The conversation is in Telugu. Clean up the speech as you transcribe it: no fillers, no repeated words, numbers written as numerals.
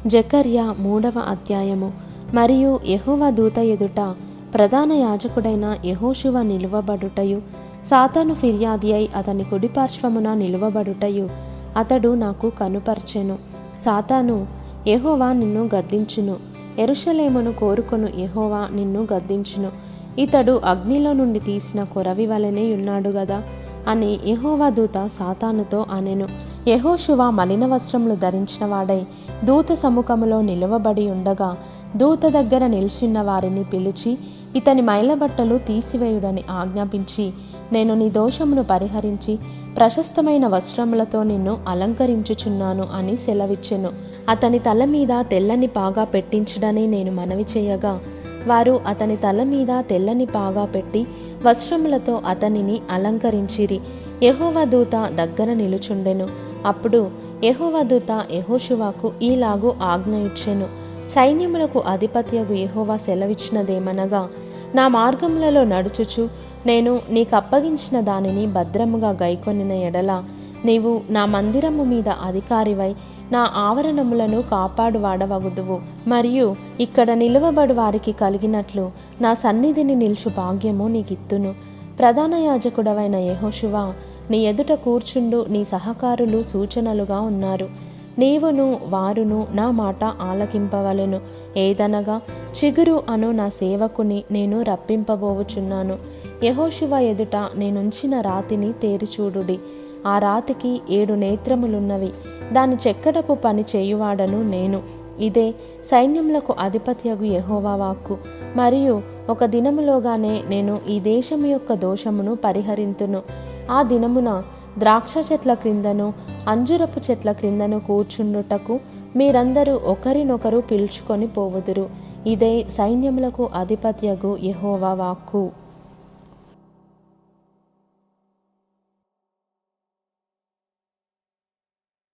జకర్యా 3వ అధ్యాయము. మరియు యెహోవా దూత ఎదుట ప్రధాన యాజకుడైన యెహోషువ నిలువబడుటయు, సాతాను ఫిర్యాది అయి అతని కుడిపార్శ్వమున నిలువబడుటయు అతడు నాకు కనుపర్చెను. సాతాను, యెహోవా నిన్ను గద్దించును, యెరూషలేమును కోరుకొను యెహోవా నిన్ను గద్దించును, ఇతడు అగ్నిలో నుండి తీసిన కొరవి వలెనే ఉన్నాడు గదా అని యెహోవా దూత సాతానుతో అనెను. యెహోషువ మలిన వస్త్రములు ధరించిన వాడై దూత సముఖములో నిలువబడి ఉండగా, దూత దగ్గర నిలిచిన్న వారిని పిలిచి ఇతని మైలబట్టలు తీసివేయుడని ఆజ్ఞాపించి, నేను నీ దోషమును పరిహరించి ప్రశస్తమైన వస్త్రములతో నిన్ను అలంకరించుచున్నాను అని సెలవిచ్చెను. అతని తల మీద తెల్లని పాగా పెట్టించుడని నేను మనవి చేయగా, వారు అతని తల మీద తెల్లని పాగా పెట్టి వస్త్రములతో అతనిని అలంకరించిరి. యెహోవా దూత దగ్గర నిలుచుండెను. అప్పుడు యెహోవా దూత యెహోషువకు ఈలాగు ఆజ్ఞ ఇచ్చెను. సైన్యములకు అధిపత్యగు యెహోవా సెలవిచ్చినదేమనగా, నా మార్గములలో నడుచుచు నేను నీకప్పగించిన దానిని భద్రముగా గైకొనిన ఎడల నీవు నా మందిరము మీద అధికారివై నా ఆవరణములను కాపాడువాడవగుదువు. మరియు ఇక్కడ నిలువబడు వారికి కలిగినట్లు నా సన్నిధిని నిలుచు భాగ్యము నీకిత్తును. ప్రధాన యాజకుడవైన యెహోషువ, నీ ఎదుట కూర్చుండు నీ సహకారులు సూచనలుగా ఉన్నారు. నీవును వారును నా మాట ఆలకింపవలెను. ఏదనగా, చిగురు అను నా సేవకుని నేను రప్పింపబోవుచున్నాను. యెహోషువ ఎదుట నేనుంచిన రాతిని తేరిచూడుడి. ఆ రాతికి 7 నేత్రములున్నవి. దాని చెక్కడపు పని చేయువాడను నేను. ఇదే సైన్యములకు అధిపత్యగు యెహోవా వాక్కు. మరియు ఒక దినములోగానే నేను ఈ దేశము యొక్క దోషమును పరిహరింతును. ఆ దినమున ద్రాక్ష చెట్ల క్రిందను అంజురపు చెట్ల క్రిందను కూర్చుండుటకు మీరందరూ ఒకరినొకరు పిలుచుకొని పోవుదురు. ఇదే సైన్యములకు అధిపత్యగు యెహోవా వాక్కు.